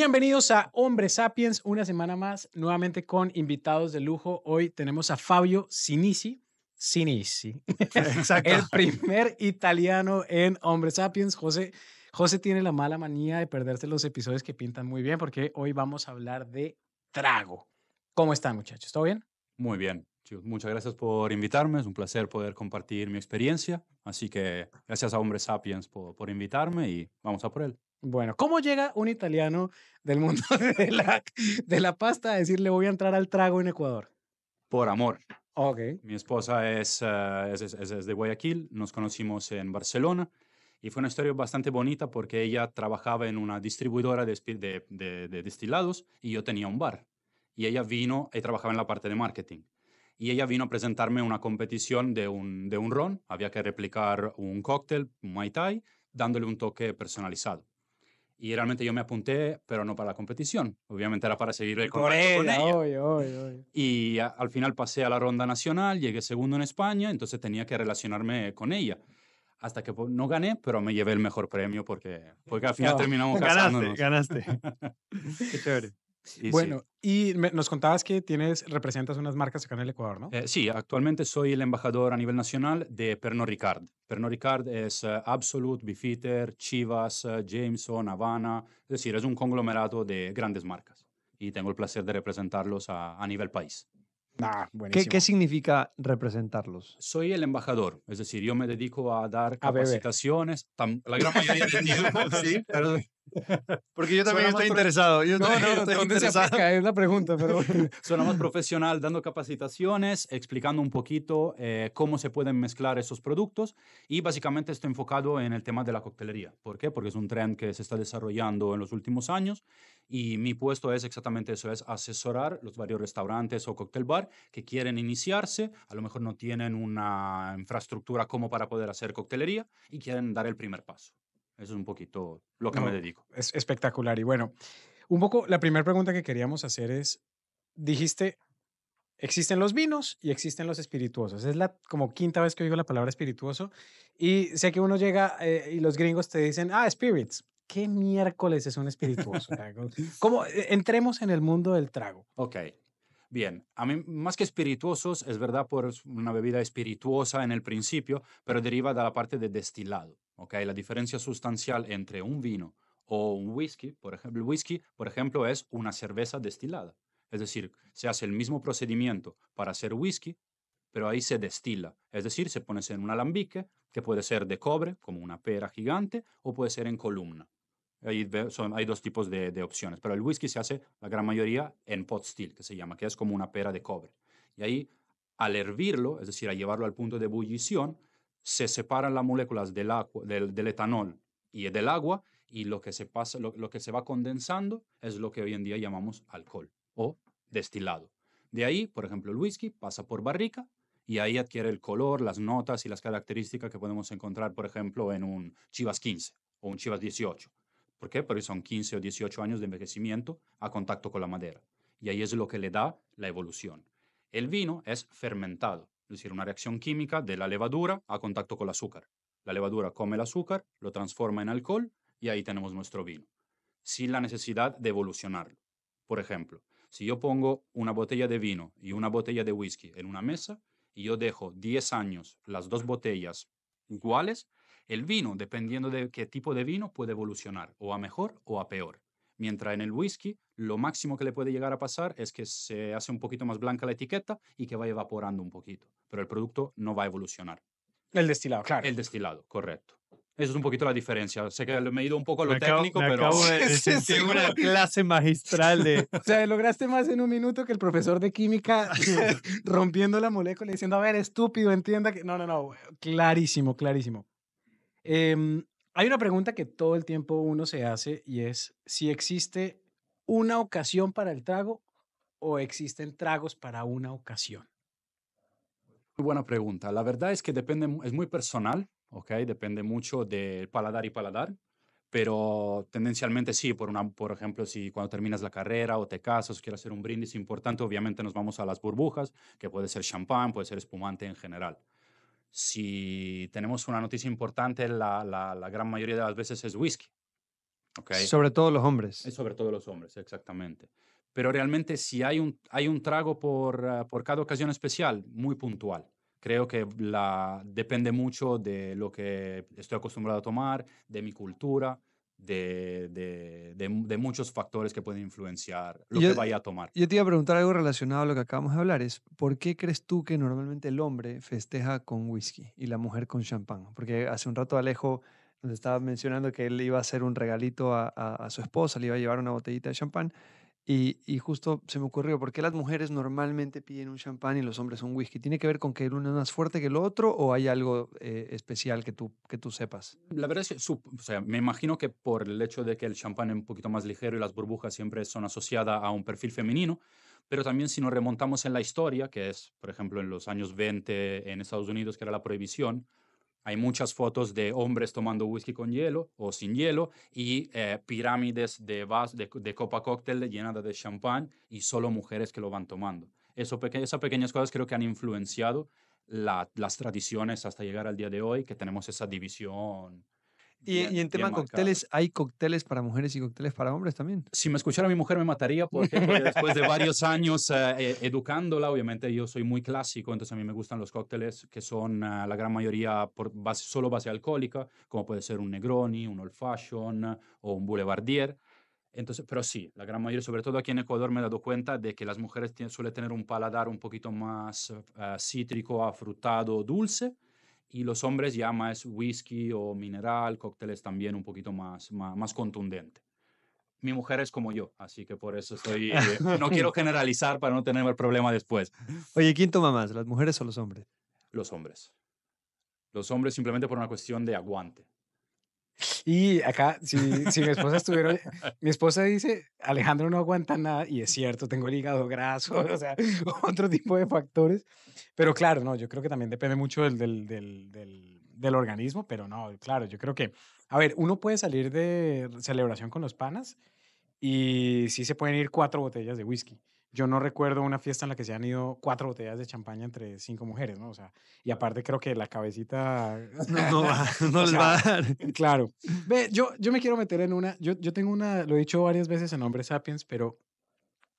Bienvenidos a Hombre Sapiens, una semana más, nuevamente con invitados de lujo. Hoy tenemos a Fabio Sinisi, Exacto. el primer italiano en Hombre Sapiens. José tiene la mala manía de perderse los episodios que pintan muy bien, porque hoy vamos a hablar de trago. ¿Cómo están, muchachos? ¿Todo bien? Muy bien, chicos. Muchas gracias por invitarme. Es un placer poder compartir mi experiencia. Así que gracias a Hombre Sapiens por invitarme y vamos a por él. Bueno, ¿cómo llega un italiano del mundo de la pasta a decirle voy a entrar al trago en Ecuador? Por amor. Ok. Mi esposa es de Guayaquil. Nos conocimos en Barcelona y fue una historia bastante bonita porque ella trabajaba en una distribuidora de destilados y yo tenía un bar. Y ella vino y trabajaba en la parte de marketing. Y ella vino a presentarme una competición de un ron. Había que replicar un cóctel, un Mai Tai, dándole un toque personalizado. Y realmente yo me apunté, pero no para la competición. Obviamente era para seguir el Por contacto con ella, ella. obvio. Y al final pasé a la ronda nacional, llegué segundo en España, entonces tenía que relacionarme con ella. Hasta que no gané, pero me llevé el mejor premio porque al final Oh, terminamos Ganaste, casándonos. ganaste. Qué chévere. Y sí. bueno, y nos contabas que representas unas marcas acá en el Ecuador, ¿no? Sí, actualmente soy el embajador a nivel nacional de Pernod Ricard. Pernod Ricard es Absolut, Beefeater, Chivas, Jameson, Havana. Es decir, es un conglomerado de grandes marcas. Y tengo el placer de representarlos a nivel país. Ah, ¿Qué buenísimo. significa representarlos? Soy el embajador, es decir, yo me dedico a dar A beber. capacitaciones, la gran mayoría de Sí, pero porque yo también suena más, estoy interesado. Yo No, también no, ¿de estoy dónde se interesado. aplica? Es la pregunta, pero bueno. suena más profesional dando capacitaciones, explicando un poquito cómo se pueden mezclar esos productos y básicamente estoy enfocado en el tema de la coctelería. ¿Por qué? Porque es un trend que se está desarrollando en los últimos años y mi puesto es exactamente eso, es asesorar los varios restaurantes o cóctel bar que quieren iniciarse, a lo mejor no tienen una infraestructura como para poder hacer coctelería y quieren dar el primer paso. Eso es un poquito lo que me No, dedico. es espectacular. Y bueno, un poco la primera pregunta que queríamos hacer es, dijiste, existen los vinos y existen los espirituosos. Es la como quinta vez que oigo la palabra espirituoso y sé que uno llega y los gringos te dicen, spirits. ¿Qué miércoles es un espirituoso? O sea, ¿cómo? Entremos en el mundo del trago. Ok, bien. A mí, más que espirituosos, es verdad, por una bebida espirituosa en el principio, pero deriva de la parte de destilado. Ok, la diferencia sustancial entre un vino o un whisky, por ejemplo, el whisky, por ejemplo, es una cerveza destilada. Es decir, se hace el mismo procedimiento para hacer whisky, pero ahí se destila. Es decir, se pone en un alambique que puede ser de cobre, como una pera gigante, o puede ser en columna. Hay dos tipos de opciones, pero el whisky se hace la gran mayoría en pot still, que se llama, que es como una pera de cobre. Y ahí, al hervirlo, es decir, a llevarlo al punto de ebullición, se separan las moléculas del etanol y del agua, y lo que se pasa, lo que se va condensando es lo que hoy en día llamamos alcohol o destilado. De ahí, por ejemplo, el whisky pasa por barrica y ahí adquiere el color, las notas y las características que podemos encontrar, por ejemplo, en un Chivas 15 o un Chivas 18. ¿Por qué? Porque son 15 o 18 años de envejecimiento a contacto con la madera. Y ahí es lo que le da la evolución. El vino es fermentado, es decir, una reacción química de la levadura a contacto con el azúcar. La levadura come el azúcar, lo transforma en alcohol y ahí tenemos nuestro vino, sin la necesidad de evolucionarlo. Por ejemplo, si yo pongo una botella de vino y una botella de whisky en una mesa y yo dejo 10 años las dos botellas iguales, el vino, dependiendo de qué tipo de vino, puede evolucionar o a mejor o a peor. Mientras en el whisky, lo máximo que le puede llegar a pasar es que se hace un poquito más blanca la etiqueta y que va evaporando un poquito, pero el producto no va a evolucionar. El destilado, claro. El destilado, correcto. Eso es un poquito la diferencia. Sé que me he ido un poco a lo Me acabo, técnico, me pero acabo de Sí, sí, sentir sí. una clase magistral de... O sea, lograste más en un minuto que el profesor de química rompiendo la molécula y diciendo, a ver, estúpido, entienda que... No, no, no, clarísimo, clarísimo. Hay una pregunta que todo el tiempo uno se hace y es si existe una ocasión para el trago o existen tragos para una ocasión. muy buena pregunta. La verdad es que depende, es muy personal, ¿ok? Depende mucho del paladar y paladar, pero tendencialmente sí, por ejemplo, si cuando terminas la carrera o te casas o quieres hacer un brindis importante, obviamente nos vamos a las burbujas, que puede ser champán, puede ser espumante en general. Si tenemos una noticia importante, la gran mayoría de las veces es whisky. ¿ok? Sobre todo los hombres. Es sobre todo los hombres, exactamente. Pero realmente si hay un trago por cada ocasión especial, muy puntual. Creo que depende mucho de lo que estoy acostumbrado a tomar, de mi cultura, de muchos factores que pueden influenciar lo Y yo, que vaya a tomar. yo te iba a preguntar algo relacionado a lo que acabamos de hablar, es ¿por qué crees tú que normalmente el hombre festeja con whisky y la mujer con champán? Porque hace un rato Alejo nos estaba mencionando que él iba a hacer un regalito a su esposa, le iba a llevar una botellita de champán. Y justo se me ocurrió, ¿por qué las mujeres normalmente piden un champán y los hombres un whisky? ¿Tiene que ver con que el uno es más fuerte que el otro o hay algo especial que tú sepas? La verdad es que o sea, me imagino que por el hecho de que el champán es un poquito más ligero y las burbujas siempre son asociadas a un perfil femenino, pero también si nos remontamos en la historia, que es, por ejemplo, en los años 20 en Estados Unidos, que era la prohibición, hay muchas fotos de hombres tomando whisky con hielo o sin hielo y pirámides de copa cóctel llenadas de champán y solo mujeres que lo van tomando. Esas pequeñas cosas creo que han influenciado las tradiciones hasta llegar al día de hoy, que tenemos esa división Y bien, en bien tema marcada. cócteles, ¿hay cócteles para mujeres y cócteles para hombres también? Si me escuchara mi mujer me mataría. ¿Por qué? Porque después de varios años educándola, obviamente yo soy muy clásico, entonces a mí me gustan los cócteles que son la gran mayoría solo base alcohólica, como puede ser un Negroni, un Old Fashion o un Boulevardier. Entonces, pero sí, la gran mayoría, sobre todo aquí en Ecuador, me he dado cuenta de que las mujeres suelen tener un paladar un poquito más cítrico, afrutado, dulce, y los hombres ya más whisky o mineral, cócteles también un poquito más contundente. Mi mujer es como yo, así que por eso no quiero generalizar para no tener el problema después. Oye, ¿quién toma más, las mujeres o los hombres? Los hombres. Los hombres simplemente por una cuestión de aguante. Y acá, si mi esposa estuviera, mi esposa dice, Alejandro no aguanta nada, y es cierto, tengo el hígado graso, o sea, otro tipo de factores. Pero claro, no, yo creo que también depende mucho del organismo, pero no, claro, yo creo que, a ver, uno puede salir de celebración con los panas y sí se pueden ir 4 botellas de whisky. Yo no recuerdo una fiesta en la que se han ido 4 botellas de champaña entre 5 mujeres, ¿no? O sea, y aparte creo que la cabecita, No, no, no o les va sea, a dar. claro. Ve, yo me quiero meter en yo tengo una, lo he dicho varias veces en Hombre Sapiens, pero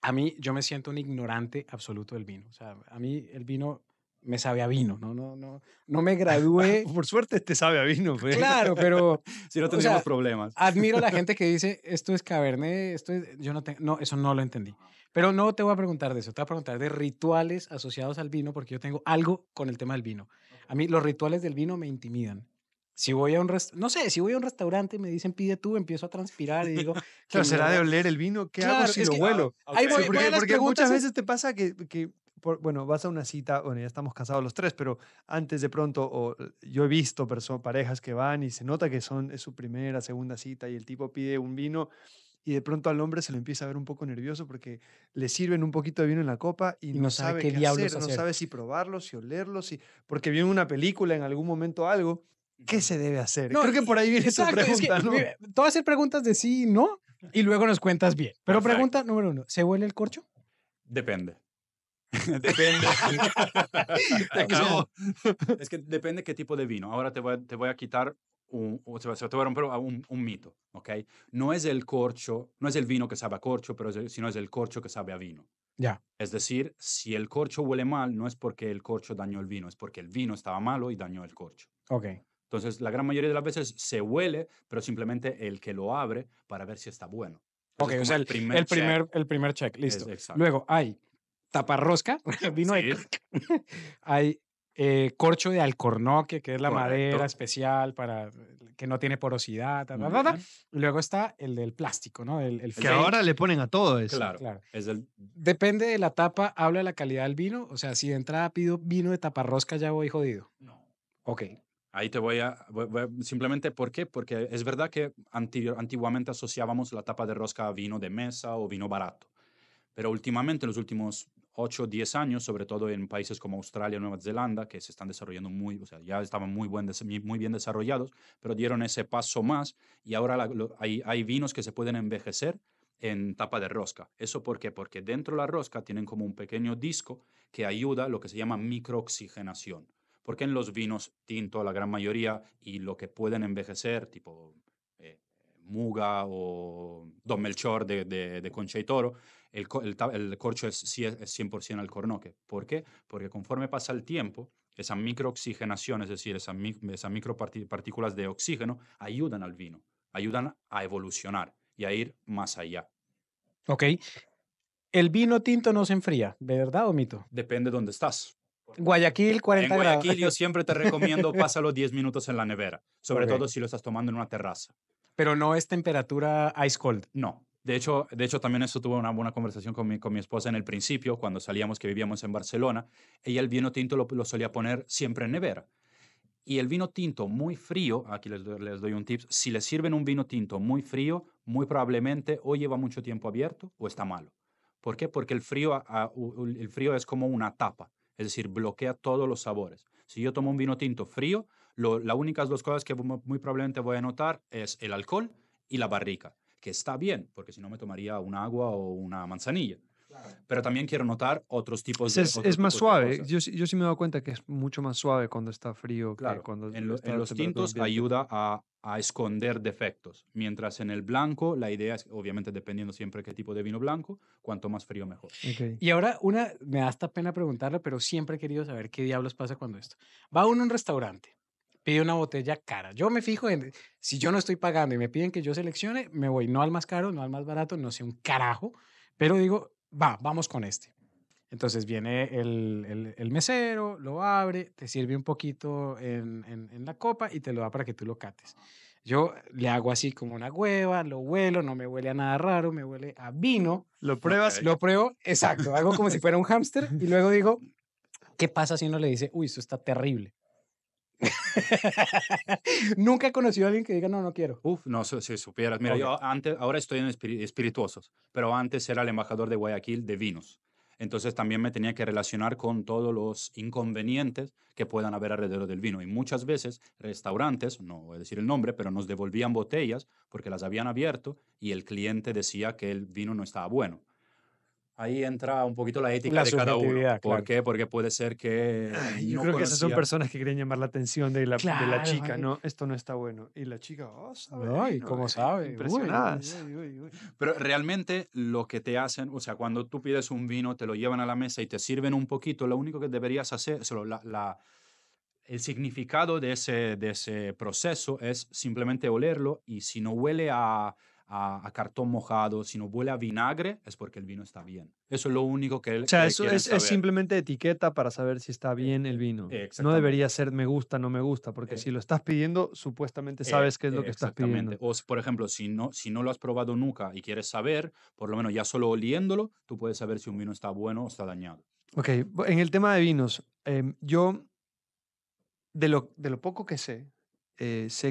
a mí yo me siento un ignorante absoluto del vino. O sea, a mí el vino me sabe a vino, no me gradué, Por suerte te sabe a vino, pues. claro, pero, Si no o tendríamos sea, problemas. admiro a la gente que dice, esto es Cabernet, esto es, yo no tengo, no, eso no lo entendí. Pero no te voy a preguntar de eso, te voy a preguntar de rituales asociados al vino, porque yo tengo algo con el tema del vino. A mí los rituales del vino me intimidan. Si voy a un no sé, si voy a un restaurante y me dicen pide tú, empiezo a transpirar y digo, ¿qué Claro, será de mierda? oler el vino. ¿Qué hago Claro, si es lo que huelo? ahí Sí, voy a las porque muchas preguntas. veces te pasa que bueno, vas a una cita, bueno, ya estamos casados los tres, pero antes de pronto, yo he visto parejas que van y se nota que es su primera, segunda cita y el tipo pide un vino y de pronto al hombre se le empieza a ver un poco nervioso porque le sirven un poquito de vino en la copa y Y no no sabe sabe qué qué diablos hacer, no hacer. sabe si probarlo, si olerlo, porque vio en una película en algún momento algo. ¿Qué se debe hacer? No, Creo que por ahí viene tu exacto, es que pregunta, ¿no? mira, te voy a hacer preguntas de sí y no, y luego nos cuentas bien. Pero Perfecto. pregunta número uno, ¿se huele el corcho? Depende. Depende. Te O sea, acabó. Es que depende qué tipo de vino. Ahora te voy a quitar te voy a romper un mito, ¿ok? No es el corcho, no es el vino que sabe a corcho, sino es el corcho que sabe a vino. ya, Es decir, si el corcho huele mal, no es porque el corcho dañó el vino, es porque el vino estaba malo y dañó el corcho. ok. Entonces, la gran mayoría de las veces se huele, pero simplemente el que lo abre para ver si está bueno. Ese Ok, es o como sea, el primer check. el primer check, Es listo. exacto. Luego hay taparrosca, vino de... Sí, hay corcho de alcornoque, que es la madera correcto. especial para que no tiene porosidad, ta, ta, Muy ta, ta. bien. Y luego está el del plástico, ¿no? El El Que fake, ahora le ponen a todo eso. claro. claro. Es el Depende de la tapa, habla de la calidad del vino. O sea, si de entrada pido vino de taparrosca, ya voy jodido. No. Ok, Ahí te simplemente, ¿por qué? Porque es verdad que antiguamente asociábamos la tapa de rosca a vino de mesa o vino barato, pero últimamente, en los últimos 8 o 10 años, sobre todo en países como Australia, Nueva Zelanda, que se están desarrollando o sea, ya estaban muy bien desarrollados, pero dieron ese paso más y ahora hay vinos que se pueden envejecer en tapa de rosca. ¿Eso por qué? Porque dentro de la rosca tienen como un pequeño disco que ayuda a lo que se llama microoxigenación. Porque en los vinos tinto, la gran mayoría, y lo que pueden envejecer, tipo Muga o Don Melchor de Concha y Toro, el corcho es 100% alcornoque. ¿Por qué? Porque conforme pasa el tiempo, esa microoxigenación, es decir, esas micropartículas de oxígeno, ayudan al vino, ayudan a evolucionar y a ir más allá. Ok. El vino tinto no se enfría, ¿verdad o mito? Depende de dónde estás. Guayaquil, En 40 grados. Guayaquil yo siempre te recomiendo pásalo 10 minutos en la nevera, sobre Ok. todo si lo estás tomando en una terraza. Pero no es temperatura ice cold. No. De hecho, también eso tuve una buena conversación con mi esposa en el principio, cuando salíamos, que vivíamos en Barcelona. Ella el vino tinto lo solía poner siempre en nevera. Y el vino tinto muy frío, aquí les doy un tip, si les sirven un vino tinto muy frío, muy probablemente o lleva mucho tiempo abierto o está malo. ¿Por qué? Porque el frío es como una tapa, es decir, bloquea todos los sabores. Si yo tomo un vino tinto frío, las únicas dos cosas que muy probablemente voy a notar es el alcohol y la barrica, que está bien, porque si no me tomaría un agua o una manzanilla. Pero también quiero notar otros tipos de Es más de suave. cosas. Yo sí me he dado cuenta que es mucho más suave cuando está frío que Claro, cuando en está a los temperatura tintos ambiente. ayuda a esconder defectos, mientras en el blanco la idea es, obviamente dependiendo siempre qué tipo de vino blanco, cuanto más frío mejor. Ok. Y ahora me da hasta pena preguntarle, pero siempre he querido saber qué diablos pasa cuando esto. Va uno a un restaurante, pide una botella cara. Yo me fijo en, si yo no estoy pagando y me piden que yo seleccione, me voy no al más caro, no al más barato, no sé un carajo, pero digo, vamos con este. Entonces viene el mesero, lo abre, te sirve un poquito en la copa y te lo da para que tú lo cates. Yo le hago así como una hueva, lo huelo, no me huele a nada raro, me huele a vino. Lo pruebas. Ok. Lo pruebo, exacto, hago como si fuera un hámster y luego digo, ¿qué pasa si uno le dice, uy, esto está terrible? Nunca he conocido a alguien que diga, no, no quiero. Uf, no sé si supieras. Mira, Ok. yo ahora estoy en espirituosos, pero antes era el embajador de Guayaquil de vinos. Entonces también me tenía que relacionar con todos los inconvenientes que puedan haber alrededor del vino. Y muchas veces restaurantes, no voy a decir el nombre, pero nos devolvían botellas porque las habían abierto y el cliente decía que el vino no estaba bueno. Ahí entra un poquito la ética La de cada uno. subjetividad, ¿Por claro. qué? Porque puede ser que Ay, yo no creo que esas son conocía. personas que quieren llamar la atención de la Claro, chica, ay, ¿no? Esto no está bueno. Y la chica, oh, sabe de ay, vino. ¿cómo sabe? Uy, uy, Impresionadas. uy, uy, uy. Pero realmente lo que te hacen, o sea, cuando tú pides un vino, te lo llevan a la mesa y te sirven un poquito, lo único que deberías hacer, el significado de ese proceso es simplemente olerlo y si no huele a cartón mojado, si no huele a vinagre, es porque el vino está bien. Eso es lo único O sea, que eso quieren es saber. simplemente etiqueta para saber si está bien el vino. No Exactamente. debería ser me gusta, no me gusta, porque si lo estás pidiendo, supuestamente sabes qué es lo que estás Exactamente. pidiendo. Por ejemplo, si no lo has probado nunca y quieres saber, por lo menos ya solo oliéndolo, tú puedes saber si un vino está bueno o está dañado. Ok, en el tema de vinos, yo de lo poco que sé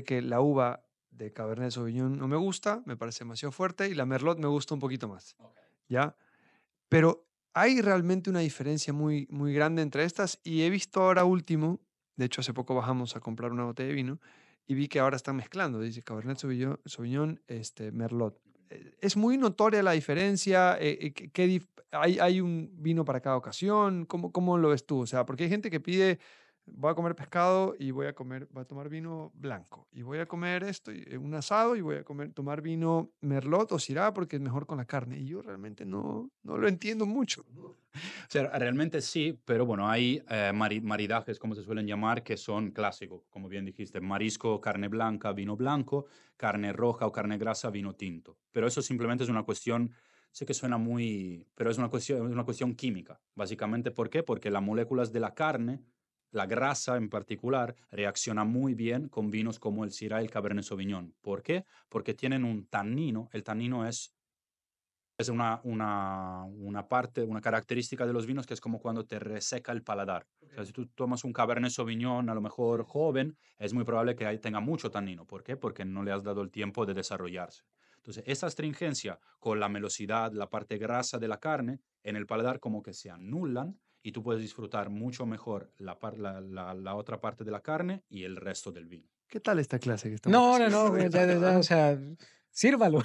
que la uva de Cabernet Sauvignon no me gusta, me parece demasiado fuerte, y la Merlot me gusta un poquito más, ¿ya? Pero hay realmente una diferencia muy, muy grande entre estas y he visto ahora último, de hecho hace poco bajamos a comprar una botella de vino y vi que ahora están mezclando, dice Cabernet Sauvignon, Merlot. ¿Es muy notoria la diferencia? ¿Hay un vino para cada ocasión? ¿Cómo lo ves tú? O sea, porque hay gente que pide, voy a comer pescado y voy a tomar vino blanco. Y voy a comer esto, un asado y voy a tomar vino Merlot o Syrah porque es mejor con la carne. Y yo realmente no lo entiendo mucho. O sea, realmente sí, pero bueno, hay maridajes, como se suelen llamar, que son clásicos, como bien dijiste, marisco, carne blanca, vino blanco, carne roja o carne grasa, vino tinto. Pero eso simplemente es una cuestión, sé que suena muy, pero es una cuestión química, básicamente. ¿Por qué? Porque las moléculas de la carne, la grasa en particular, reacciona muy bien con vinos como el Syrah y el Cabernet Sauvignon. ¿Por qué? Porque tienen un tannino, el tannino es una parte, una característica de los vinos que es como cuando te reseca el paladar. O sea, si tú tomas un Cabernet Sauvignon, a lo mejor joven, es muy probable que ahí tenga mucho tannino. ¿Por qué? Porque no le has dado el tiempo de desarrollarse. Entonces, esa astringencia con la melosidad, la parte grasa de la carne, en el paladar como que se anulan y tú puedes disfrutar mucho mejor la otra parte de la carne y el resto del vino. ¿Qué tal esta clase que estamos No, no, haciendo? no, ya, o sea, sírvalo.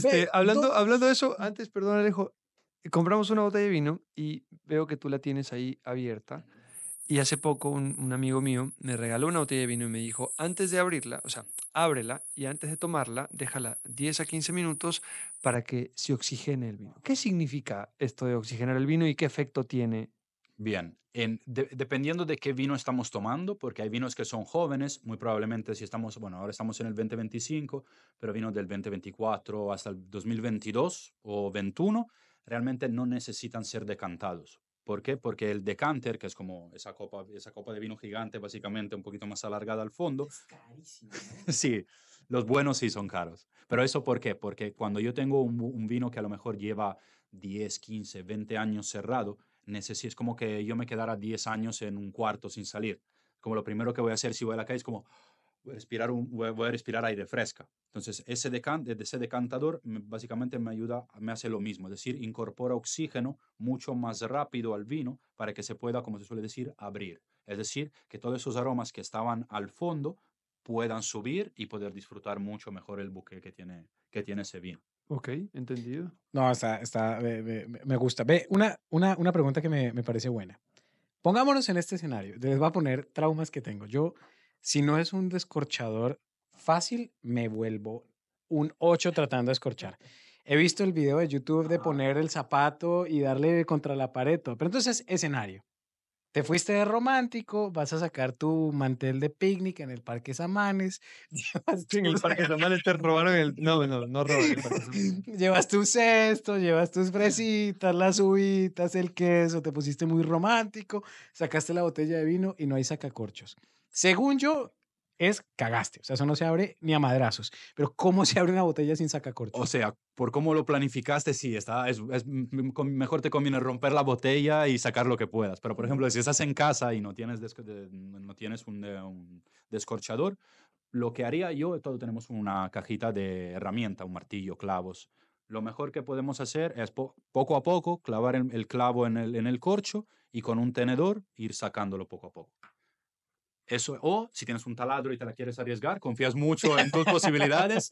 Ve, Hablando de eso, antes, perdón Alejo, compramos una botella de vino y veo que tú la tienes ahí abierta Y hace poco un amigo mío me regaló una botella de vino y me dijo, antes de abrirla, o sea, ábrela y antes de tomarla, déjala 10 a 15 minutos para que se oxigene el vino. ¿Qué significa esto de oxigenar el vino y qué efecto tiene? Bien, dependiendo de qué vino estamos tomando, porque hay vinos que son jóvenes, muy probablemente si estamos, bueno, ahora estamos en el 2025, pero vinos del 2024 hasta el 2022 o 21, realmente no necesitan ser decantados. ¿Por qué? Porque el decanter, que es como esa copa de vino gigante, básicamente un poquito más alargada al fondo. Es carísimo, ¿no? Sí, los buenos sí son caros. Pero ¿eso por qué? Porque cuando yo tengo un vino que a lo mejor lleva 10, 15, 20 años cerrado, es como que yo me quedara 10 años en un cuarto sin salir. Como lo primero que voy a hacer si voy a la calle es como voy a respirar aire fresca. Entonces, ese decantador básicamente me ayuda, me hace lo mismo, es decir, incorpora oxígeno mucho más rápido al vino para que se pueda, como se suele decir, abrir. Es decir, que todos esos aromas que estaban al fondo puedan subir y poder disfrutar mucho mejor el buque que tiene ese vino. Ok, entendido. No, me gusta. Ve, una pregunta que me parece buena. Pongámonos en este escenario. Les voy a poner traumas que tengo. Yo, si no es un descorchador fácil, me vuelvo un 8 tratando de escorchar. He visto el video de YouTube de poner el zapato y darle contra la pared, todo. Pero entonces, escenario. Te fuiste de romántico, vas a sacar tu mantel de picnic en el Parque Samanes, llevas Sí, en el tus, Parque Samanes te robaron el... No, no, no roban el Parque Samanes. llevas tu cesto, llevas tus fresitas, las uvitas, el queso, te pusiste muy romántico, sacaste la botella de vino y no hay sacacorchos. Según yo, es cagaste. O sea, eso no se abre ni a madrazos. Pero ¿cómo se abre una botella sin O sacacorchos? sea, por cómo lo planificaste, sí, mejor te conviene romper la botella y sacar lo que puedas. Pero, por ejemplo, si estás en casa y no tienes, no tienes un descorchador, lo que haría yo, todos tenemos una cajita de herramienta, un martillo, clavos. Lo mejor que podemos hacer es poco a poco clavar el clavo en el corcho y con un tenedor ir sacándolo poco a poco. Eso, o si tienes un taladro y te la quieres arriesgar, confías mucho en tus posibilidades,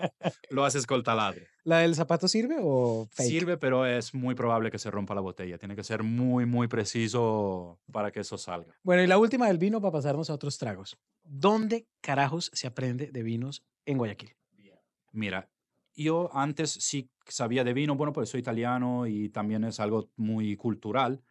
lo haces con el taladro. ¿La del zapato sirve o fake? Sirve, pero es muy probable que se rompa la botella. Tiene que ser muy, muy preciso para que eso salga. Bueno, y la última del vino para pasarnos a otros tragos. ¿Dónde carajos se aprende de vinos en Guayaquil? Mira, yo antes sí sabía de vino, bueno, pues soy italiano y también es algo muy cultural,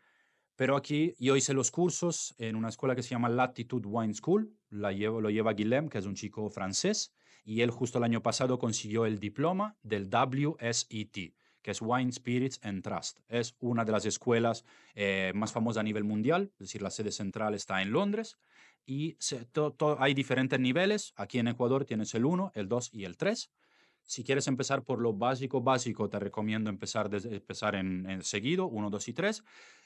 pero aquí yo hice los cursos en una escuela que se llama Latitude Wine School, lo lleva Guillem, que es un chico francés, y él justo el año pasado consiguió el diploma del WSET, que es Wine, Spirits and Trust. Es una de las escuelas más famosas a nivel mundial, es decir, la sede central está en Londres, y hay diferentes niveles. Aquí en Ecuador tienes el 1, el 2 y el 3. Si quieres empezar por lo básico, básico, te recomiendo empezar en seguido, 1, 2 y 3.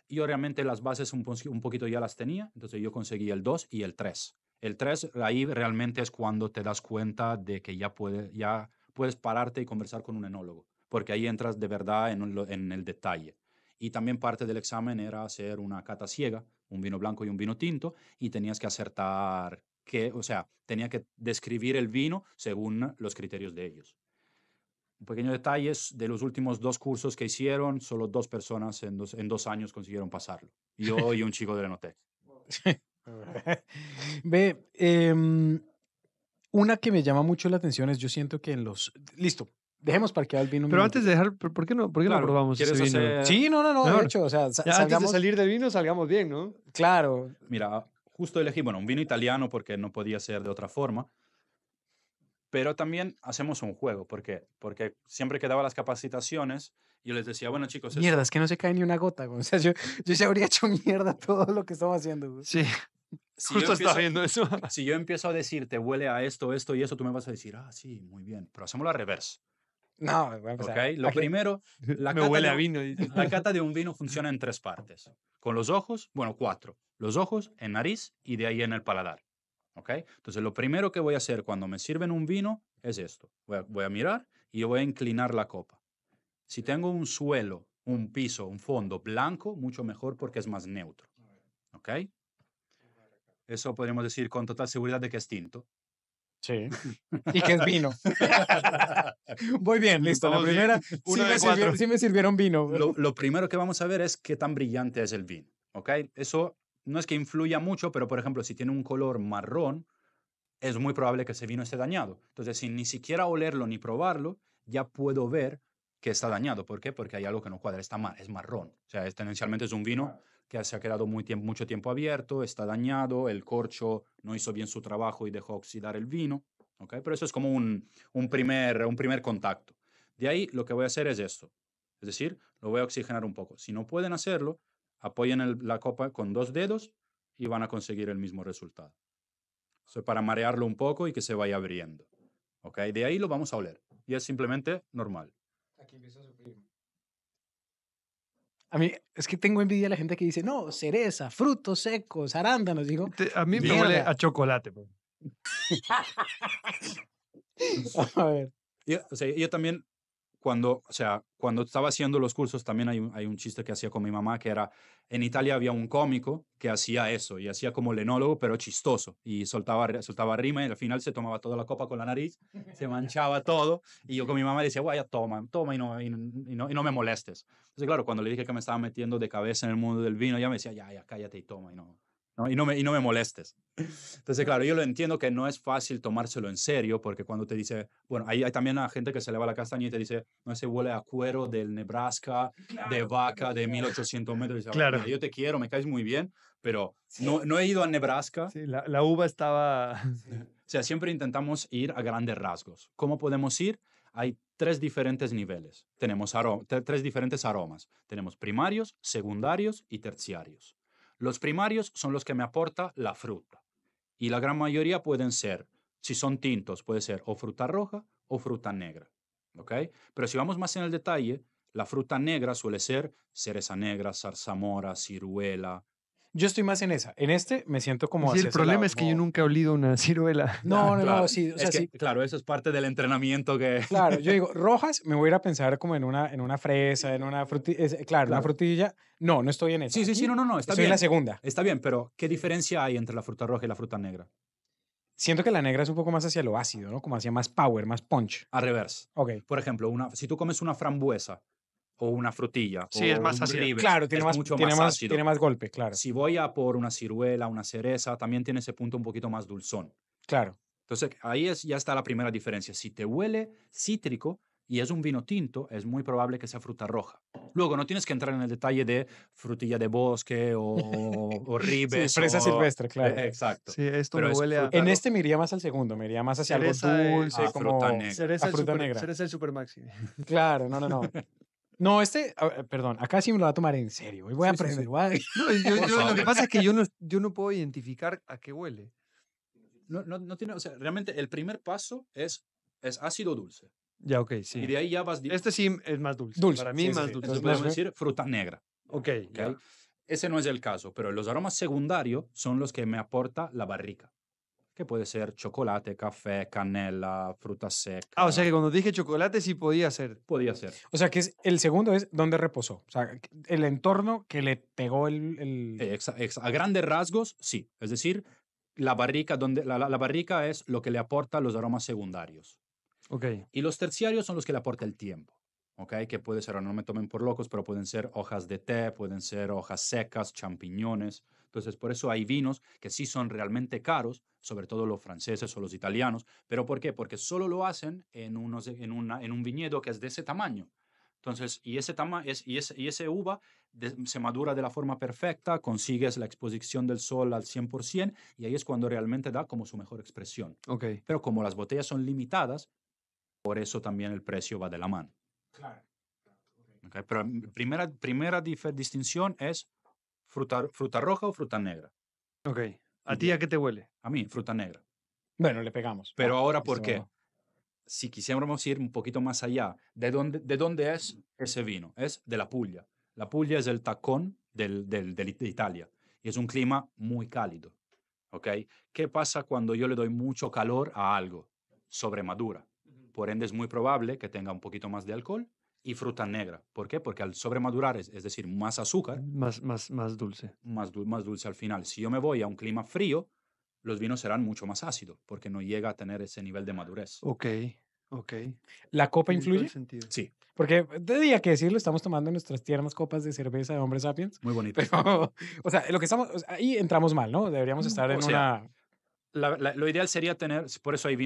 Yo realmente las bases un poquito ya las tenía, entonces yo conseguí el 2 y el 3. El 3, ahí realmente es cuando te das cuenta de que ya puedes pararte y conversar con un enólogo, porque ahí entras de verdad en el detalle. Y también parte del examen era hacer una cata ciega, un vino blanco y un vino tinto, y tenías que acertar o sea, tenía que describir el vino según los criterios de ellos. Un pequeño detalle es de los últimos 2 cursos que hicieron, solo 2 personas en 2 años consiguieron pasarlo. Yo y un chico del Enotec. Ve, una que me llama mucho la atención es, yo siento que en los... Listo, dejemos parqueado el vino un Pero antes minutico. de dejar, por qué no Claro, probamos ¿quieres ese vino? hacer...? Sí, no, de Mejor. hecho, o sea, Ya antes de salgamos... salir del vino, salgamos bien, ¿no? Claro, Mira, justo elegí, bueno, un vino italiano porque no podía ser de otra forma, pero también hacemos un juego. ¿Por qué? Porque siempre que daba las capacitaciones, yo les decía, bueno, chicos, mierda, es que no se cae ni una gota, güey. O sea, yo se habría hecho mierda todo lo que estamos haciendo, güey. Sí, si yo justo estaba empiezo, viendo eso. si yo empiezo a decirte, huele a esto, esto y eso, tú me vas a decir, ah, sí, muy bien, pero hacémoslo al revés. No, bueno, o ¿Ok? sea, Lo primero, la Me cata huele de a un- vino. Dice. la cata de un vino funciona en 3 partes. Con los ojos, bueno, 4. Los ojos, en nariz y de ahí en el paladar. ¿Ok? Entonces, lo primero que voy a hacer cuando me sirven un vino es esto. Voy a mirar y yo voy a inclinar la copa. Si tengo un suelo, un piso, un fondo blanco, mucho mejor porque es más neutro. ¿Ok? Eso podríamos decir con total seguridad de que es tinto. sí. ¿Y qué es vino? Muy bien, listo. La Vamos bien. primera, Uno de 4. sí me sirvieron vino. Lo primero que vamos a ver es qué tan brillante es el vino. ¿Ok? Eso no es que influya mucho, pero por ejemplo, si tiene un color marrón, es muy probable que ese vino esté dañado. Entonces, sin ni siquiera olerlo ni probarlo, ya puedo ver que está dañado. ¿Por qué? Porque hay algo que no cuadra, es marrón. O sea, tendencialmente es un vino que se ha quedado mucho tiempo abierto, está dañado, el corcho no hizo bien su trabajo y dejó oxidar el vino. ¿Ok? Pero eso es como un primer contacto. De ahí lo que voy a hacer es esto. Es decir, lo voy a oxigenar un poco. Si no pueden hacerlo, apoyen la copa con 2 dedos y van a conseguir el mismo resultado. Para marearlo un poco y que se vaya abriendo. ¿Ok? De ahí lo vamos a oler. Y es simplemente normal. Aquí empiezo a sufrir. A mí es que tengo envidia de la gente que dice, no, cereza, frutos secos, arándanos. Digo, A mí me mierda. huele a chocolate. Pues. A ver. Yo también, cuando estaba haciendo los cursos, también hay un chiste que hacía con mi mamá, que era, en Italia había un cómico que hacía eso, y hacía como el enólogo, pero chistoso, y soltaba rima, y al final se tomaba toda la copa con la nariz, se manchaba todo, y yo con mi mamá le decía, vaya, toma, y no me molestes. Entonces, claro, cuando le dije que me estaba metiendo de cabeza en el mundo del vino, ya me decía, ya, cállate y toma, y no me molestes. Entonces, claro, yo lo entiendo que no es fácil tomárselo en serio, porque cuando te dice, bueno, hay también a gente que se le va la castaña y te dice, no, ese huele a cuero del Nebraska, de vaca de 1800 metros. Y dice, Claro. mira, yo te quiero, me caes muy bien, pero no he ido a Nebraska. Sí, la uva estaba... O sea, siempre intentamos ir a grandes rasgos. ¿Cómo podemos ir? Hay 3 diferentes niveles. Tenemos 3 diferentes aromas. Tenemos primarios, secundarios y terciarios. Los primarios son los que me aporta la fruta. Y la gran mayoría pueden ser, si son tintos, puede ser o fruta roja o fruta negra. ¿Ok? Pero si vamos más en el detalle, la fruta negra suele ser cereza negra, zarzamora, ciruela. Yo estoy más en esa. En este me siento como Sí, hacia el ese problema lado. es que yo nunca he olido una ciruela. No, Claro, sí, o sea, es que, sí. claro, eso es parte del entrenamiento que... Claro, yo digo, rojas, me voy a ir a pensar como en una fresa, en una frutilla. Claro, una Claro. frutilla. No estoy en esa. Sí, Aquí no, está estoy en bien. la segunda. Está bien, pero ¿qué diferencia hay entre la fruta roja y la fruta negra? Siento que la negra es un poco más hacia lo ácido, ¿no? Como hacia más power, más punch. Al revés. Ok. Por ejemplo, si tú comes una frambuesa o una frutilla Sí, es o más un ácida. ribes, Claro, es mucho más ácido. tiene más golpe, claro. Si voy a por una ciruela, una cereza, también tiene ese punto un poquito más dulzón. Claro. Entonces, ahí ya está la primera diferencia. Si te huele cítrico y es un vino tinto, es muy probable que sea fruta roja. Luego, no tienes que entrar en el detalle de frutilla de bosque o Sí, ribes. fresa silvestre, claro. Exacto. Sí, esto Pero me es huele a... fruta En roja. este me iría más al segundo, me iría más hacia algo Cereza dulce, a fruta como negra. Cereza a fruta negra. Cereza el super maxi. Claro, no. No, perdón, acá sí me lo va a tomar en serio. Hoy voy a Sí, sí, aprender. sí. voy a- No, Por lo que favor. pasa es que yo no puedo identificar a qué huele. No tiene, o sea, realmente el primer paso es ácido dulce. Ya, ok, Y sí. de ahí ya vas... Este sí es más dulce. Dulce, Para mí sí, más sí. dulce. Entonces No podemos sé. decir fruta negra. Ok, ¿Ok? ya. Ese no es el caso, pero los aromas secundarios son los que me aporta la barrica, que puede ser chocolate, café, canela, fruta seca. Ah, o sea que cuando dije chocolate sí podía ser. Podía ser. O sea, el segundo es dónde reposó. O sea, el entorno que le pegó A grandes rasgos, sí. Es decir, la barrica, la barrica es lo que le aporta los aromas secundarios. Ok. Y los terciarios son los que le aporta el tiempo. ¿Ok? Que puede ser, no me tomen por locos, pero pueden ser hojas de té, pueden ser hojas secas, champiñones. Entonces, por eso hay vinos que sí son realmente caros, sobre todo los franceses o los italianos. ¿Pero por qué? Porque solo lo hacen en un viñedo que es de ese tamaño. Entonces, y ese uva se madura de la forma perfecta, consigues la exposición del sol al 100% y ahí es cuando realmente da como su mejor expresión. Ok. Pero como las botellas son limitadas, por eso también el precio va de la mano. Claro. ¿Ok? Pero primera distinción es fruta roja o fruta negra. Ok. ¿A Y ti a qué te huele? A mí, fruta negra. Bueno, le pegamos. Pero Va, ahora, ¿por listo, qué? va. Si quisiéramos ir un poquito más allá, ¿de dónde es ese vino? Es de la Puglia. La Puglia es el tacón de Italia y es un clima muy cálido. ¿Ok? ¿Qué pasa cuando yo le doy mucho calor a algo? Sobremadura. Por ende, es muy probable que tenga un poquito más de alcohol y fruta negra. ¿Por qué? Porque al sobremadurar, es decir, más azúcar, Más dulce. más dulce al final. Si yo me voy a un clima frío, los vinos serán mucho más ácidos porque no llega a tener ese nivel de madurez. Ok. Ok, ¿La copa tiene todo el influye? sentido. Sí, Porque tendría que decirlo, estamos tomando nuestras tiernas copas de cerveza de Hombre Sapiens, muy bonito. pero, o sea, lo que estamos, o sea, ahí entramos mal, ¿no? Deberíamos estar O en sea, una... lo ideal sería tener, por eso hay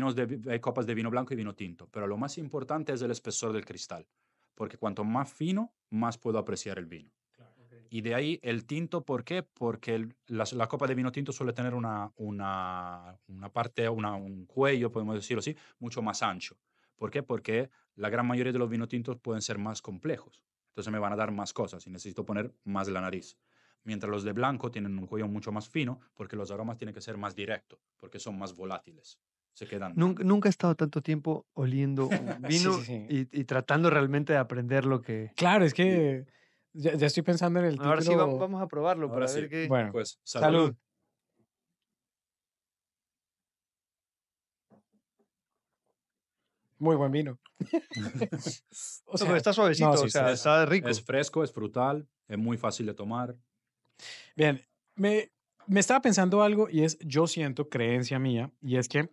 hay copas de vino blanco y vino tinto, pero lo más importante es el espesor del cristal, porque cuanto más fino, más puedo apreciar el vino. Y de ahí el tinto, ¿por qué? Porque la copa de vino tinto suele tener una parte, un cuello, podemos decirlo así, mucho más ancho. ¿Por qué? Porque la gran mayoría de los vinos tintos pueden ser más complejos. Entonces me van a dar más cosas y necesito poner más la nariz. Mientras los de blanco tienen un cuello mucho más fino porque los aromas tienen que ser más directos, porque son más volátiles. Se quedan... Nunca he estado tanto tiempo oliendo un Sí, vino sí, sí. y tratando realmente de aprender lo que... Claro, es que ya estoy pensando en el Ahora sí, título. vamos a probarlo Ahora para sí, ver qué... Bueno, pues salud. salud. Muy buen vino. O No, pero sea, está no, suavecito, sí, o sea, Es, está es rico. fresco, es frutal, es muy fácil de tomar. bien. Me estaba pensando algo y es, yo siento, creencia mía, y es que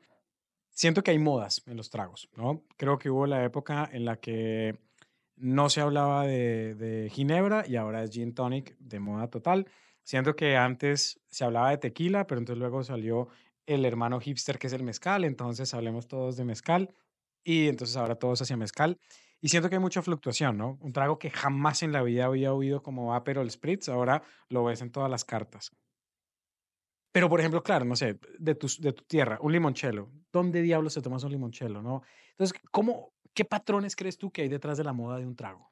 siento que hay modas en los tragos, ¿no? Creo que hubo la época en la que no se hablaba de ginebra y ahora es gin tonic de moda total. Siento que antes se hablaba de tequila, pero entonces luego salió el hermano hipster que es el mezcal, entonces hablemos todos de mezcal y entonces ahora todos hacia mezcal. Y siento que hay mucha fluctuación, ¿no? Un trago que jamás en la vida había oído como Aperol Spritz, ahora lo ves en todas las cartas. Pero, por ejemplo, claro, no sé, de tu tierra, un limoncello. ¿Dónde diablos te tomas un limoncello, no? Entonces, qué patrones crees tú que hay detrás de la moda de un trago?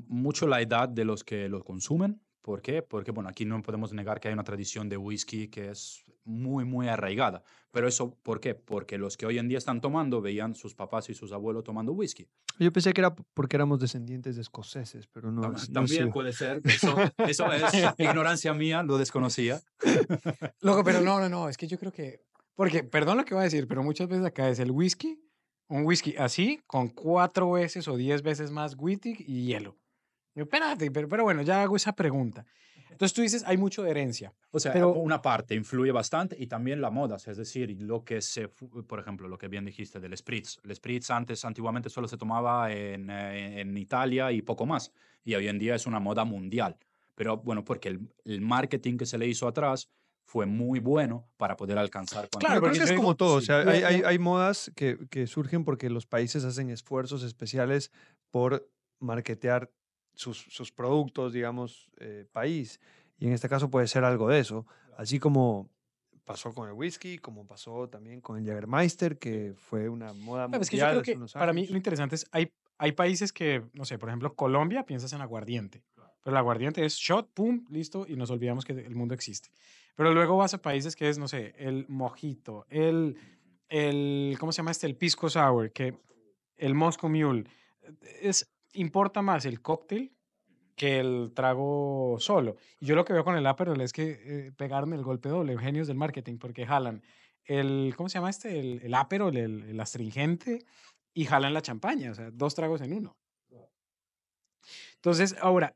Mucho la edad de los que lo consumen. ¿Por qué? Porque, bueno, aquí no podemos negar que hay una tradición de whisky que es muy, muy arraigada. Pero eso, ¿por qué? Porque los que hoy en día están tomando veían sus papás y sus abuelos tomando whisky. Yo pensé que era porque éramos descendientes de escoceses, pero no es También igual. puede ser. Eso es ignorancia mía, lo desconocía. Loco, pero no, no, no, es que yo creo que, porque, perdón lo que voy a decir, pero muchas veces acá es el whisky, un whisky así, con 4 veces o 10 veces más whisky y hielo. Yo, espérate, pero bueno, ya hago esa pregunta. Entonces tú dices, hay mucho de herencia, O sea, pero, una parte influye bastante y también la moda, es decir, por ejemplo, lo que bien dijiste del spritz. El spritz antiguamente solo se tomaba en Italia y poco más, y hoy en día es una moda mundial. Pero bueno, porque el marketing que se le hizo atrás fue muy bueno para poder alcanzar cuanto claro, Pero creo porque que yo es como digo, todo, o sí. sea, y, y- hay modas que surgen porque los países hacen esfuerzos especiales por marketear sus productos, digamos, país. Y en este caso puede ser algo de eso, así como pasó con el whisky, como pasó también con el Jägermeister, que fue una moda Sabes que yo mundial creo hace que unos para mí lo años. interesante es, hay países que, no sé, por ejemplo, Colombia, piensas en aguardiente, pero el aguardiente es shot, pum, listo, y nos olvidamos que el mundo existe. Pero luego vas a países que es, no sé, el mojito, ¿cómo se llama este? El pisco sour, que el Moscow Mule. Importa más el cóctel que el trago solo. Y yo lo que veo con el Aperol es que pegaron el golpe doble, genios del marketing, porque jalan ¿cómo se llama este? El Aperol, el astringente, y jalan la champaña, o sea, 2 tragos en uno. Entonces, ahora,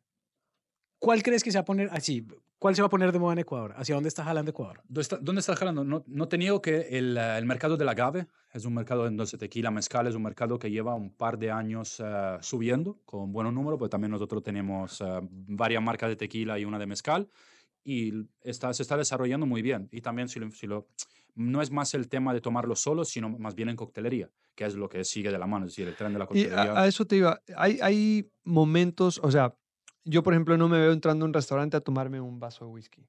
¿cuál crees que se va a poner así? ¿Cuál se va a poner de moda en Ecuador? ¿Hacia dónde está jalando Ecuador? ¿Dónde está jalando? No, no te niego que el mercado del agave es un mercado en donde tequila, mezcal, es un mercado que lleva un par de años subiendo con buenos números, porque también nosotros tenemos varias marcas de tequila y una de mezcal, y se está desarrollando muy bien. Y también no es más el tema de tomarlo solo, sino más bien en coctelería, que es lo que sigue de la mano, es decir, el tren de la Y coctelería. a eso te iba, hay momentos, o sea, yo por ejemplo no me veo entrando a un restaurante a tomarme un vaso de whisky. O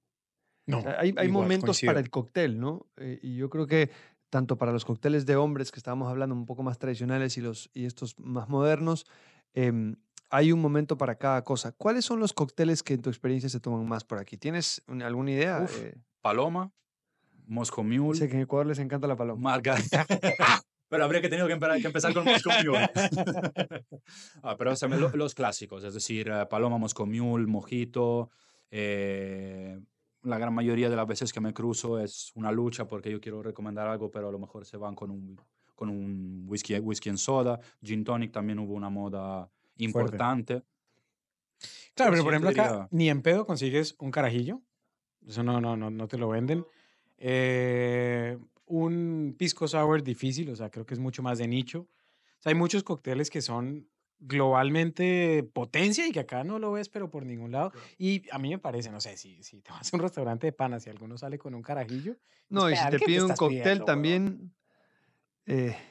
No, sea, hay igual, momentos para coincido. el cóctel, ¿no? Y yo creo que tanto para los cócteles de hombres que estábamos hablando un poco más tradicionales y estos más modernos, em, hay un momento para cada cosa. ¿Cuáles son los cócteles que en tu experiencia se toman más por aquí? ¿Tienes alguna idea? Uf, Paloma, Moscow Mule, Sé que en Ecuador les encanta la paloma. Margarita. Pero habría que tener que empezar con Moscow Mule. Pero o sea, los clásicos, es decir, Paloma, Moscow Mule, Mojito. La gran mayoría de las veces que me cruzo es una lucha porque yo quiero recomendar algo, pero a lo mejor se van con un whisky en soda. Gin tonic también hubo una moda Fuerte. importante. Claro, Pero pero sí, por yo te ejemplo acá diría, ni en pedo consigues un carajillo. Eso no te lo venden. Un pisco sour difícil, o sea, creo que es mucho más de nicho. sea, hay muchos cócteles que son globalmente potencia y que acá no lo ves, pero por ningún lado. Y a mí me parece, no sé, si te vas a un restaurante de panas y alguno sale con un carajillo, es No, y si pedal, te ¿qué te pide un estás cóctel pidiendo, huevón? también,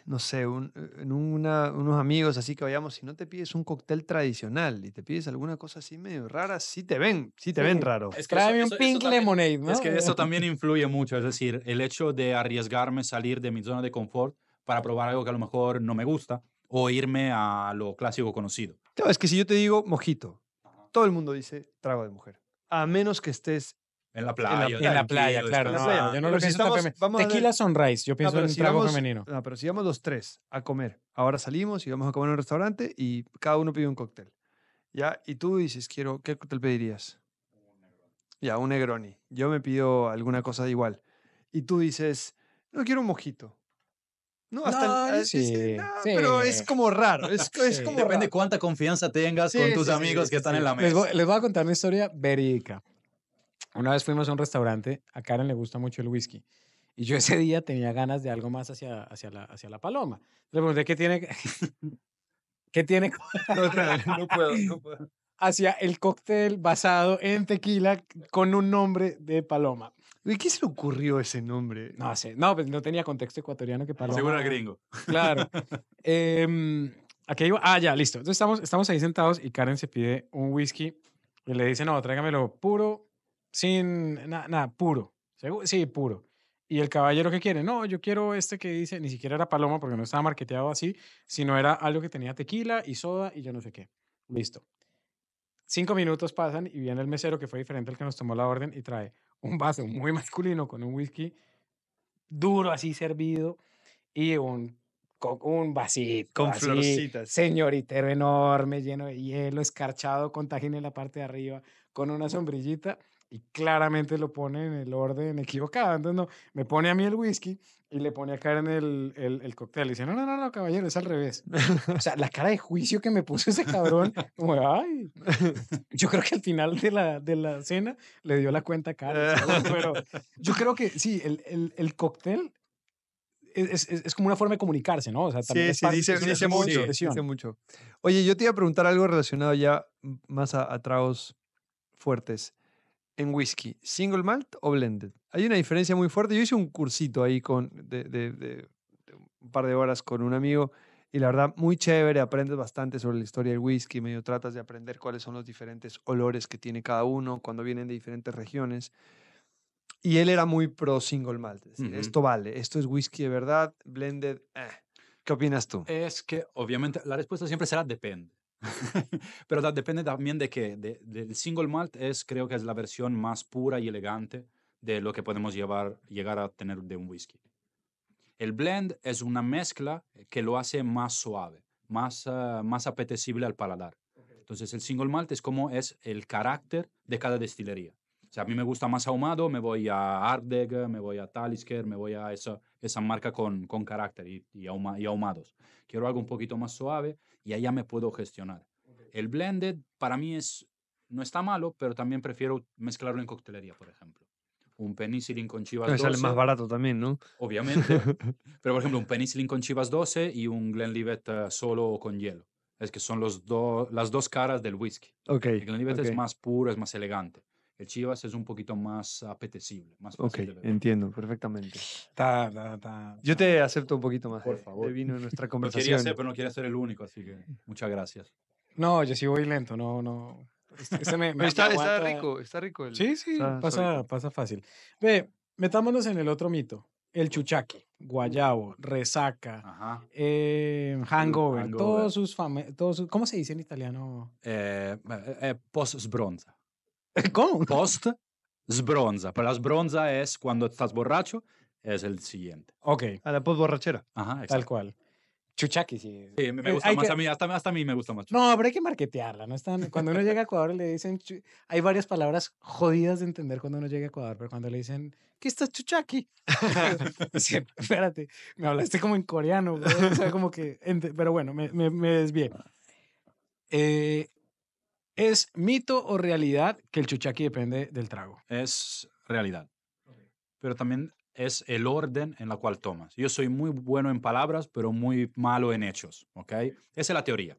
no sé, unos amigos así que vayamos, si no te pides un cóctel tradicional y te pides alguna cosa así medio rara, sí te ven Sí, raro. Es que tráeme un Pink Lemonade, es ¿no? que eso también influye mucho, es decir, el hecho de arriesgarme, salir de mi zona de confort para probar algo que a lo mejor no me gusta o irme a lo clásico conocido. Claro, es que si yo te digo mojito, Ajá. todo el mundo dice trago de mujer. A menos que estés En la en la playa, En la playa. playa, tranquilo, claro. En la No, playa. no, yo no descansando. lo Pero si pienso tan estamos, femenino. vamos a Tequila ver, Sunrise, yo no, pienso pero en si trago vamos, femenino. no, pero si vamos los tres a comer, ahora salimos y vamos a comer en un restaurante y cada uno pide un cóctel, ¿ya? Y tú dices, quiero, ¿qué cóctel pedirías? Ya, un Negroni. Yo me pido alguna cosa de igual. Y tú dices, no quiero un mojito. No, No, yo dice, no, sí, sí, pero es como raro, es sí. como Depende raro. cuánta confianza tengas con Sí, tus sí, sí, amigos que sí, están en sí. la Les mesa. les voy a contar una historia verídica. Una vez fuimos a un restaurante, a Karen le gusta mucho el whisky, y yo ese día tenía ganas de algo más hacia la paloma. Le pregunté, qué tiene No, espérame, no puedo, no puedo. hacia el cóctel basado en tequila con un nombre de paloma? ¿De qué se le ocurrió ese nombre? No sé, no, pues no tenía contexto ecuatoriano que Seguro el paloma, gringo. claro. ¿A qué iba? Ah, ya, listo. Entonces estamos ahí sentados y Karen se pide un whisky y le dice, no, tráigamelo puro, sin nada, puro. Sí, puro. Y el caballero que quiere, no, yo quiero este que dice, ni siquiera era paloma porque no estaba marketeado así, sino era algo que tenía tequila y soda y yo no sé qué. Listo. 5 minutos pasan y viene el mesero que fue diferente al que nos tomó la orden y trae un vaso muy masculino con un whisky duro así servido y un vasito Con así, florcitas. señoritero enorme, lleno de hielo, escarchado con tajín en la parte de arriba, con una sombrillita, y claramente lo pone en el orden equivocado. Entonces, no, me pone a mí el whisky y le pone a Karen el cóctel. Y dice, no, no, no, no, caballero, es al revés. O sea, la cara de juicio que me puso ese cabrón, como, ay, yo creo que al final de la cena le dio la cuenta a Karen, seguro, pero yo creo que sí, el cóctel es como una forma de comunicarse, ¿no? O sea, también Sí, es sí, parte, dice, es dice modo de mucho, Sí, dice expresión. mucho. Oye, yo te iba a preguntar algo relacionado ya más a tragos fuertes. En whisky, ¿single malt o blended? Hay una diferencia muy fuerte. Yo hice un cursito ahí de un par de horas con un amigo y la verdad, muy chévere. Aprendes bastante sobre la historia del whisky, medio tratas de aprender cuáles son los diferentes olores que tiene cada uno cuando vienen de diferentes regiones. Y él era muy pro single malt, es decir, Ujú. esto vale, esto es whisky de verdad, blended. ¿Qué opinas tú? Es que obviamente la respuesta siempre será depende. Pero depende también de que del single malt es, creo que es la versión más pura y elegante de lo que podemos llegar a tener de un whisky. El blend es una mezcla que lo hace más suave, más apetecible al paladar. Entonces el single malt es como es el carácter de cada destilería. O sea, a mí me gusta más ahumado, me voy a Ardbeg, me voy a Talisker, me voy a esa marca con carácter y ahumados. Quiero algo un poquito más suave y allá me puedo gestionar. El blended para mí no está malo, pero también prefiero mezclarlo en coctelería, por ejemplo. Un penicillin con Chivas Me sale más 12, barato también, ¿no? obviamente, pero por ejemplo un penicillin con Chivas 12 y un Glenlivet solo o con hielo. Es que son las dos caras del whisky. Ok, El Glenlivet ok, es más puro, es más elegante. El Chivas es un poquito más apetecible, más ok, fácil de beber. entiendo perfectamente. Yo Está. te acepto un poquito más Por de favor. vino en nuestra Lo quería hacer, conversación. pero no quería ser el único, así que muchas gracias. No, yo sí voy lento, no, no. Este Pero me aguanta. está rico Sí, sí, está suavecito. pasa fácil. Ve, metámonos en el otro mito. El chuchaqui, guayabo, resaca, Ajá. hangover, Hangover. ¿cómo se dice en italiano? Post sbronza. ¿Cómo? Post sbronza. Pero la sbronza es cuando estás borracho, es el siguiente. Ok, A la post borrachera. Ajá, tal exacto. cual. Chuchaqui, sí. Sí, me gusta Hay más que, a mí, hasta a mí me gusta más. no, pero hay que marketearla, no están, cuando uno llega a Ecuador le dicen, hay varias palabras jodidas de entender cuando uno llega a Ecuador, pero cuando le dicen, ¿qué estás chuchaqui? Dice, espérate, me hablaste como en coreano, bro, o sea, como que, pero bueno, me desvié. Eh, ¿Es mito o realidad que el chuchaqui depende del trago? Es realidad. Pero también es el orden en la cual tomas. Yo soy muy bueno en palabras, pero muy malo en hechos, ¿ok? Esa es la teoría.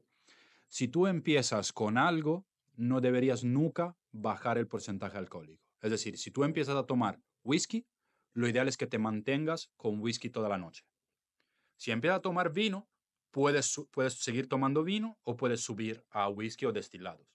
Si tú empiezas con algo, no deberías nunca bajar el porcentaje alcohólico. Es decir, si tú empiezas a tomar whisky, lo ideal es que te mantengas con whisky toda la noche. Si empiezas a tomar vino, puedes seguir tomando vino o puedes subir a whisky o destilados.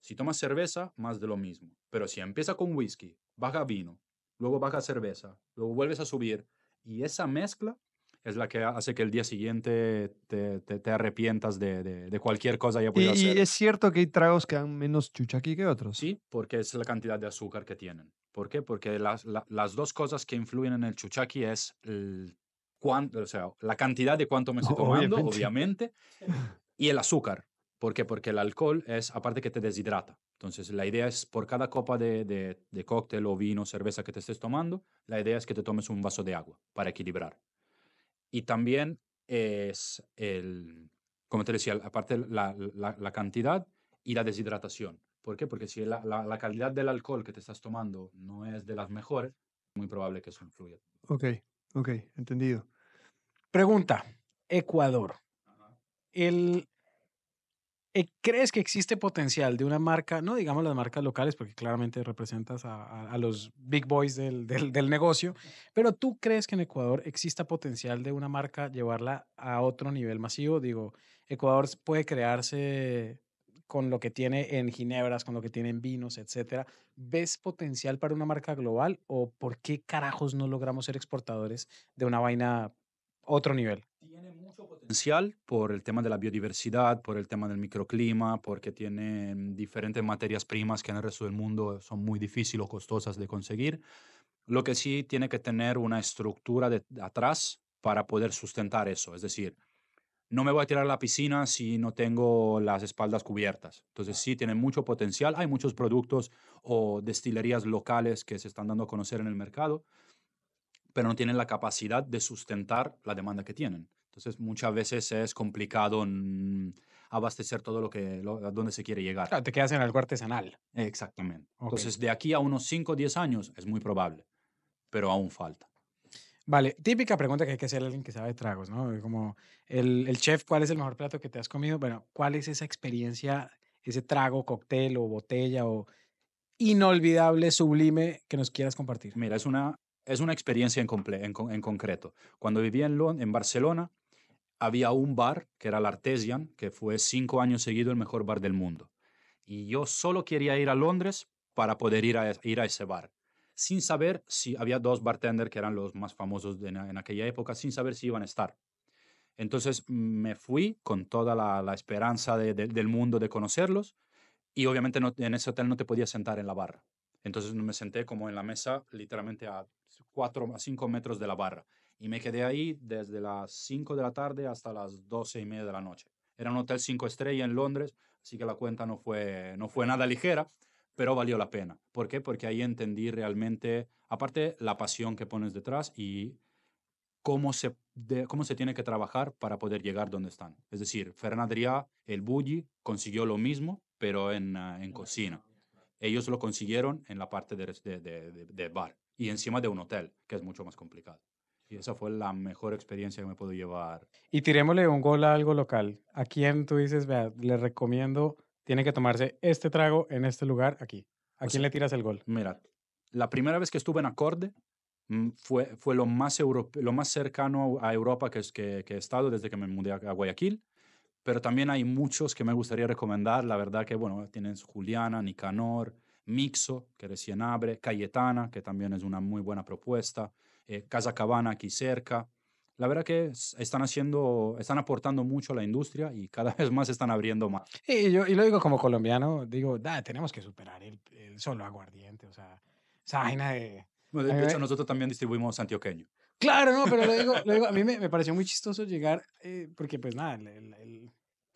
Si tomas cerveza, más de lo mismo. Pero si empieza con whisky, baja vino, luego baja cerveza, luego vuelves a subir, y esa mezcla es la que hace que el día siguiente te arrepientas de cualquier cosa que haya podido Y hacer. es cierto que hay tragos que dan menos chuchaqui que otros. Sí, porque es la cantidad de azúcar que tienen. ¿Por qué? Porque las dos cosas que influyen en el chuchaqui es o sea, la cantidad de cuánto me estoy tomando, Obviamente. obviamente, y el azúcar. ¿Por qué? Porque el alcohol es, aparte que te deshidrata. Entonces, la idea es, por cada copa de cóctel o vino, cerveza que te estés tomando, la idea es que te tomes un vaso de agua para equilibrar. Y también es como te decía, aparte la cantidad y la deshidratación. ¿Por qué? Porque si la calidad del alcohol que te estás tomando no es de las mejores, es muy probable que eso influya. Ok, ok, entendido. Pregunta, Ecuador. Ajá. El, ¿Crees que existe potencial de una marca, no digamos las marcas locales, porque claramente representas a los big boys del negocio, pero tú crees que en Ecuador exista potencial de una marca llevarla a otro nivel masivo? Digo, Ecuador puede crearse con lo que tiene en ginebras, con lo que tiene en vinos, etcétera. ¿Ves potencial para una marca global o por qué carajos no logramos ser exportadores de una vaina otro nivel? Tiene mucho potencial por el tema de la biodiversidad, por el tema del microclima, porque tiene diferentes materias primas que en el resto del mundo son muy difíciles o costosas de conseguir. Lo que sí tiene que tener una estructura de atrás para poder sustentar eso. Es decir, no me voy a tirar a la piscina si no tengo las espaldas cubiertas. Entonces sí, tiene mucho potencial. Hay muchos productos o destilerías locales que se están dando a conocer en el mercado, pero no tienen la capacidad de sustentar la demanda que tienen. Entonces muchas veces es complicado abastecer todo a donde se quiere llegar. Claro, te quedas en algo artesanal. Exactamente. Ok. Entonces de aquí a unos 5 o 10 años es muy probable, pero aún falta. Vale, típica pregunta que hay que hacerle a alguien que sabe de tragos, ¿no? Como el chef, ¿cuál es el mejor plato que te has comido? Bueno, ¿cuál es esa experiencia, ese trago, cóctel o botella o inolvidable, sublime que nos quieras compartir? Mira, es una experiencia en concreto. Cuando vivía en Barcelona, había un bar que era el Artesian, que fue 5 años seguido el mejor bar del mundo. Y yo solo quería ir a Londres para poder ir a ese bar, sin saber si había dos bartenders que eran los más famosos en aquella época, sin saber si iban a estar. Entonces me fui con toda la esperanza del mundo de conocerlos y obviamente en ese hotel no te podías sentar en la barra. Entonces me senté como en la mesa, literalmente a 4 a 5 metros de la barra. Y me quedé ahí desde las 5 de la tarde hasta las 12:30 de la noche. Era un hotel 5 estrellas en Londres, así que la cuenta no fue nada ligera, pero valió la pena. ¿Por qué? Porque ahí entendí realmente, aparte, la pasión que pones detrás y cómo se tiene que trabajar para poder llegar donde están. Es decir, Ferran Adrià, el Bulli, consiguió lo mismo, pero en cocina. Ellos lo consiguieron en la parte de bar y encima de un hotel, que es mucho más complicado. Y esa fue la mejor experiencia que me puedo llevar. Y tirémosle un gol a algo local. ¿A quién tú dices, vea, le recomiendo, tiene que tomarse este trago en este lugar, aquí? ¿A O quién sea, le tiras el gol? mira, la primera vez que estuve en Acorde fue lo más cercano a Europa que he estado desde que me mudé a Guayaquil. Pero también hay muchos que me gustaría recomendar. La verdad que, bueno, tienes Juliana, Nicanor, Mixo, que recién abre, Cayetana, que también es una muy buena propuesta, Casa Cabana aquí cerca. La verdad que están aportando mucho a la industria y cada vez más están abriendo más. Y lo digo como colombiano, digo, tenemos que superar el solo aguardiente, o sea, esa vaina de... Bueno, A mí de hecho, me, nosotros también distribuimos antioqueño. Claro, no, pero lo digo, a mí me pareció muy chistoso llegar, porque pues nada,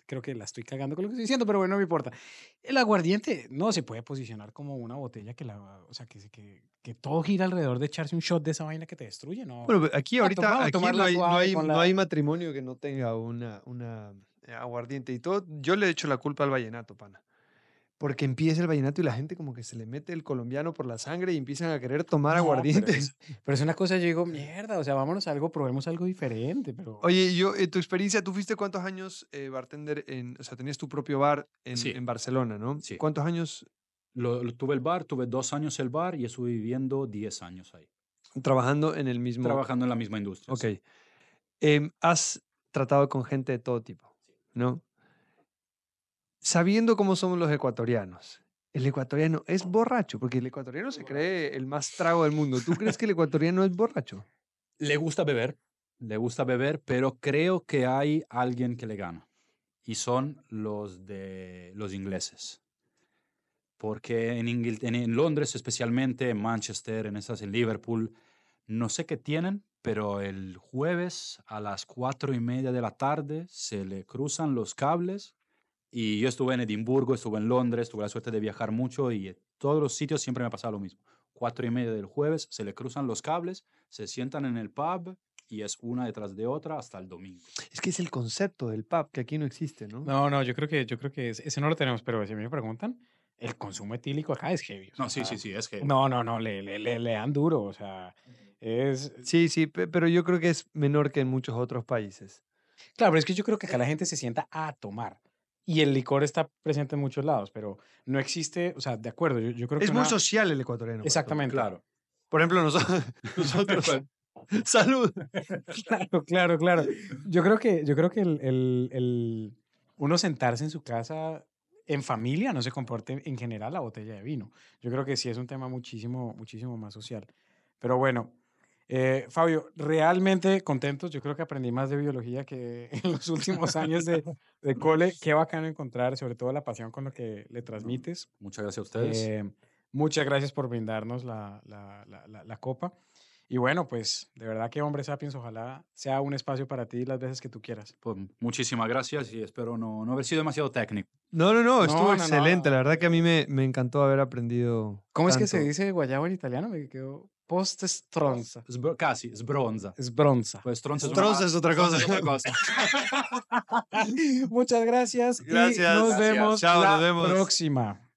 creo que la estoy cagando con lo que estoy diciendo, pero bueno, no me importa. El aguardiente no se puede posicionar como una botella o sea, que todo gira alrededor de echarse un shot de esa vaina que te destruye, ¿no? Bueno, aquí ahorita Vamos a aquí tomarla suave con no hay la... matrimonio que no tenga una aguardiente y todo. Yo le echo la culpa al vallenato, pana. porque empieza el vallenato y la gente como que se le mete el colombiano por la sangre y empiezan a querer tomar No, aguardiente. pero es una cosa, yo digo, mierda, o sea, vámonos a algo, probemos algo diferente, pero Oye, yo, tu experiencia, tú fuiste cuántos años bartender o sea, tenías tu propio bar Sí, en Barcelona, ¿no? sí. ¿Cuántos años Tuve el bar, tuve 2 años el bar y estuve viviendo 10 años ahí, trabajando en el mismo? trabajando en la misma industria. Ok. Sí. Has tratado con gente de todo tipo, ¿no? Sabiendo cómo somos los ecuatorianos, el ecuatoriano es borracho, porque el ecuatoriano se cree el más trago del mundo. ¿Tú crees que el ecuatoriano es borracho? Le gusta beber, pero creo que hay alguien que le gana y son los ingleses. Porque en Londres, especialmente en Manchester, en Liverpool, no sé qué tienen, pero el jueves a las 4:30 de la tarde se le cruzan los cables. Y yo estuve en Edimburgo, estuve en Londres, tuve la suerte de viajar mucho y en todos los sitios siempre me ha pasado lo mismo. 4:30 del jueves se le cruzan los cables, se sientan en el pub y es una detrás de otra hasta el domingo. Es que es el concepto del pub que aquí no existe, ¿no? no, yo creo que ese no lo tenemos, pero si me preguntan, el consumo etílico acá es heavy, o No, sí, sí, sea, sí, es que no, le dan duro, o sea, es, Sí, sí, pero yo creo que es menor que en muchos otros países. claro, pero es que yo creo que acá la gente se sienta a tomar y el licor está presente en muchos lados, pero no existe, o sea, de acuerdo, yo creo que Es muy una, social el ecuatoriano. para todo. exactamente, claro. Por ejemplo, nosotros. Salud. claro. Yo creo que uno sentarse en su casa en familia no se comporte en general la botella de vino. Yo creo que sí es un tema muchísimo, muchísimo más social. Pero bueno, Fabio, realmente contentos. Yo creo que aprendí más de biología que en los últimos años de cole. Qué bacano encontrar, sobre todo la pasión con lo que le No, transmites. muchas gracias a ustedes. Muchas gracias por brindarnos la copa. Y bueno, pues de verdad que Hombre Sapiens, ojalá sea un espacio para ti las veces que tú quieras. Pues, muchísimas gracias y espero no haber sido demasiado técnico. No, estuvo No, excelente. La verdad que a mí me encantó haber aprendido ¿Cómo es que se tanto. dice guayabo en italiano? Me quedó post stronza. Casi, sbronza. Es bronza. Pues stronza Stronza es otra stronza cosa. es otra cosa. Muchas gracias y Gracias. nos Gracias. vemos Chao, la nos vemos. próxima.